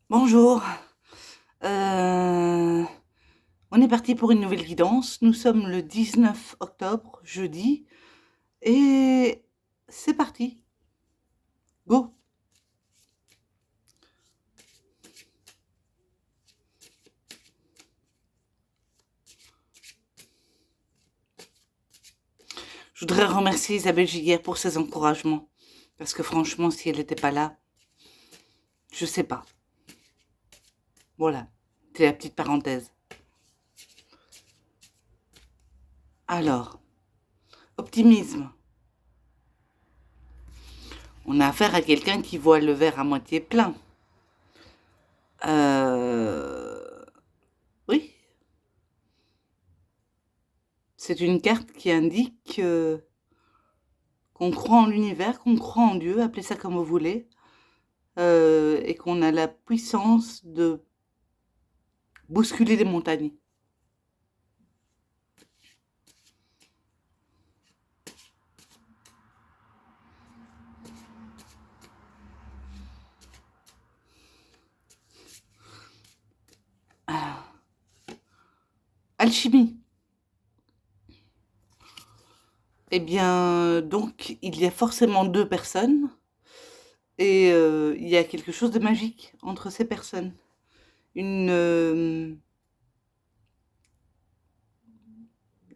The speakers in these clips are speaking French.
Bonjour, heu, on est parti pour une nouvelle guidance. Nous sommes le 19 octobre, jeudi et c'est parti, go! Je voudrais remercier Isabelle Giguère pour ses encouragements parce que franchement, si elle n'était pas là, je sais pas. Voilà, c'est la petite parenthèse. Alors, optimisme. On a affaire à quelqu'un qui voit le verre à moitié plein. Oui, c'est une carte qui indique, qu'on croit en l'univers, qu'on croit en Dieu, appelez ça comme vous voulez, et qu'on a la puissance de bousculer les montagnes. Ah, alchimie. Eh bien, donc, il y a forcément deux personnes et il y a quelque chose de magique entre ces personnes. Une,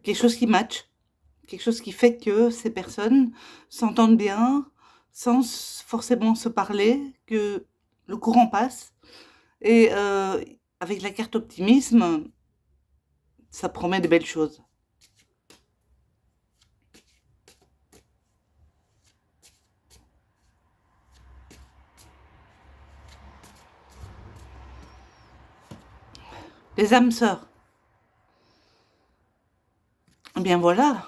quelque chose qui match, quelque chose qui fait que ces personnes s'entendent bien sans forcément se parler, que le courant passe. Et avec la carte optimisme, ça promet de belles choses. Les âmes sœurs. Eh bien voilà,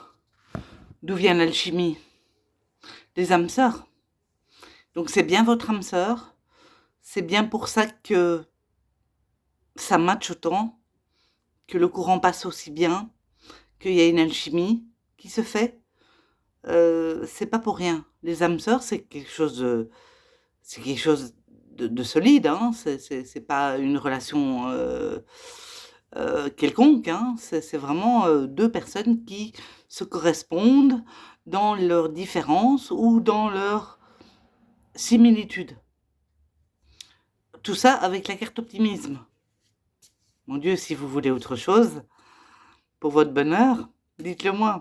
d'où vient l'alchimie. Les âmes sœurs. Donc c'est bien votre âme sœur. C'est bien pour ça que ça matche autant, que le courant passe aussi bien, qu'il y a une alchimie qui se fait. C'est pas pour rien. Les âmes sœurs, c'est quelque chose de solide. Hein. C'est pas une relation quelconque. Hein. C'est vraiment deux personnes qui se correspondent dans leurs différences ou dans leurs similitudes. Tout ça avec la carte optimisme. Mon Dieu, si vous voulez autre chose, pour votre bonheur, dites-le moi.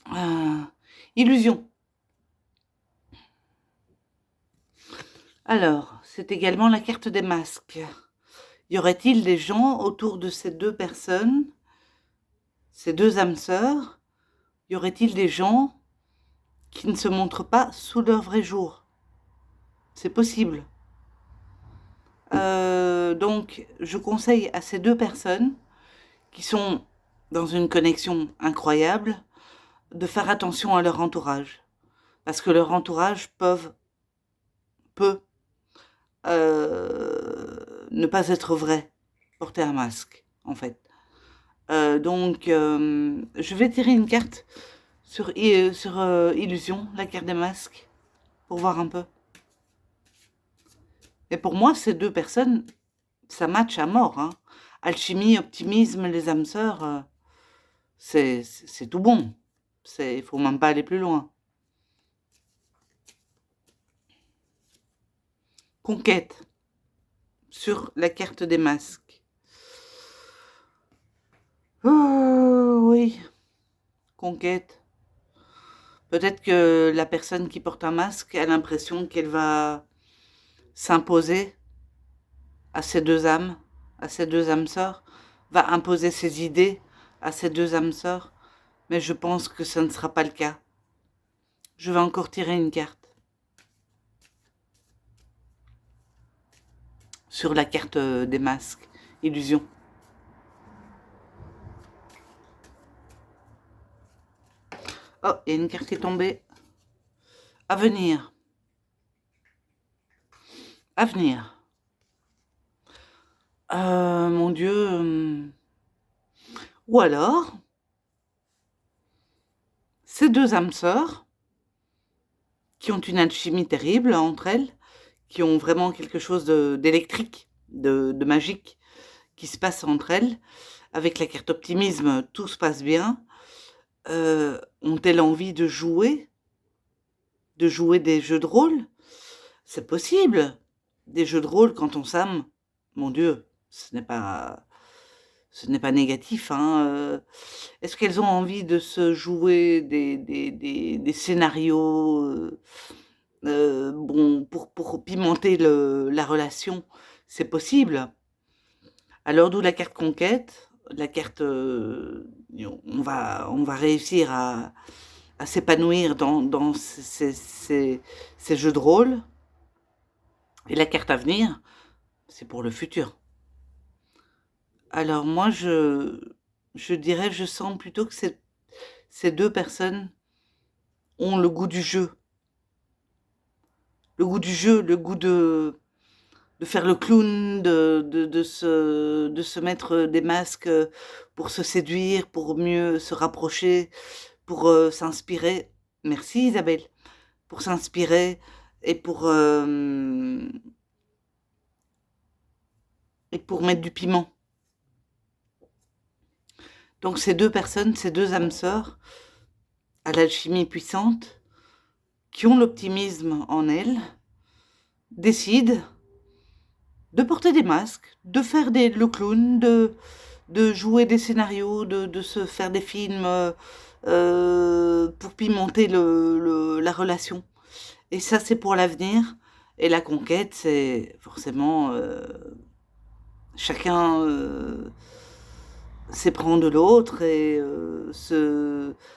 Ah, illusion. Alors, c'est également la carte des masques. Y aurait-il des gens autour de ces deux personnes, ces deux âmes sœurs, y aurait-il des gens qui ne se montrent pas sous leur vrai jour? C'est possible. Donc, je conseille à ces deux personnes qui sont dans une connexion incroyable de faire attention à leur entourage. Parce que leur entourage peut ne pas être vrai, porter un masque, en fait. Donc, je vais tirer une carte sur Illusion, la carte des masques, pour voir un peu. Et pour moi, ces deux personnes, ça match à mort. Hein. Alchimie, optimisme, les âmes sœurs, c'est tout bon. Il faut même pas aller plus loin. Conquête, sur la carte des masques. Oh, oui, conquête. Peut-être que la personne qui porte un masque a l'impression qu'elle va s'imposer à ces deux âmes, à ces deux âmes sœurs, va imposer ses idées à ces deux âmes sœurs, mais je pense que ça ne sera pas le cas. Je vais encore tirer une carte sur la carte des masques, illusion. Oh, il y a une carte qui est tombée. Avenir. Avenir. Mon Dieu. Ou alors, ces deux âmes sœurs qui ont une alchimie terrible entre elles, qui ont vraiment quelque chose d'électrique, de magique qui se passe entre elles. Avec la carte optimisme, tout se passe bien. Ont-elles envie de jouer des jeux de rôle? C'est possible. Des jeux de rôle quand on s'aime, mon Dieu, ce n'est pas négatif, hein. Est-ce qu'elles ont envie de se jouer des scénarios, bon, pour pimenter la relation? C'est possible. Alors d'où la carte conquête, la carte, on va réussir à s'épanouir dans ces jeux de rôle. Et la carte avenir, c'est pour le futur. Alors moi, je dirais, je sens plutôt que ces deux personnes ont le goût du jeu. Le goût du jeu, le goût de faire le clown, de se mettre des masques pour se séduire, pour mieux se rapprocher, pour s'inspirer. Merci Isabelle. Pour s'inspirer et pour mettre du piment. Donc ces deux personnes, ces deux âmes sœurs, à l'alchimie puissante, qui ont l'optimisme en elles, décident de porter des masques, de faire le clown, de jouer des scénarios, de se faire des films pour pimenter la relation. Et ça, c'est pour l'avenir. Et la conquête, c'est forcément chacun s'éprend de l'autre et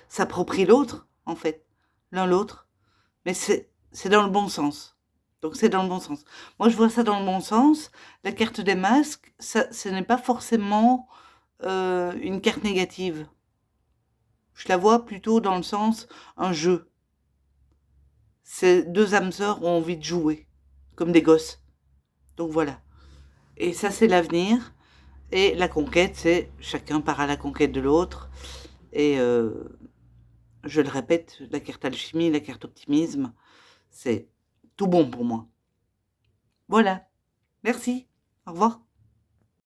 s'approprie l'autre, en fait, l'un l'autre. Mais c'est dans le bon sens. Donc c'est dans le bon sens. Moi, je vois ça dans le bon sens. La carte des masques, ce n'est pas forcément une carte négative. Je la vois plutôt dans le sens un jeu. Ces deux âmes sœurs ont envie de jouer, comme des gosses. Donc voilà. Et ça, c'est l'avenir. Et la conquête, c'est chacun part à la conquête de l'autre. Et je le répète, la carte alchimie, la carte optimisme, c'est tout bon pour moi. Voilà. Merci. Au revoir.